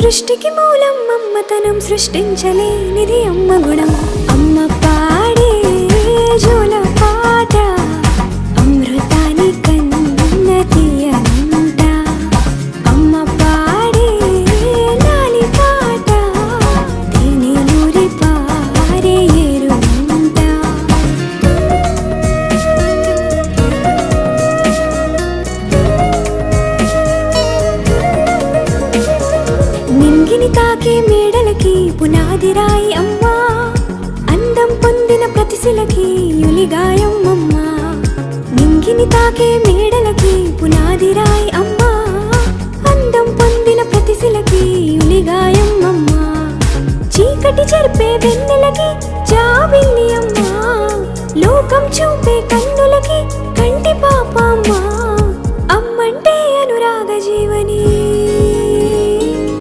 సృష్టికి మూలం మమ్మతనం సృష్టించలేనిది అమ్మ గుణం. అమ్మ పాడే జోల పాట అమృతాని కన్న తీయనంట. అమ్మ పాడే లాలి పాట తేనెలూరి పారే ఏరునంట. నింగిని తాకే మేడలకి పునాది రాయి అమ్మా, అందం పొందిన ప్రతిశిలకి యులిగాయం అమ్మా. నింగిని తాకే మేడలకి పునాది రాయి అమ్మా, అందం పొందిన ప్రతిశిలకి యులిగాయం అమ్మా. చీకటి చెరిపే వెన్నెలకి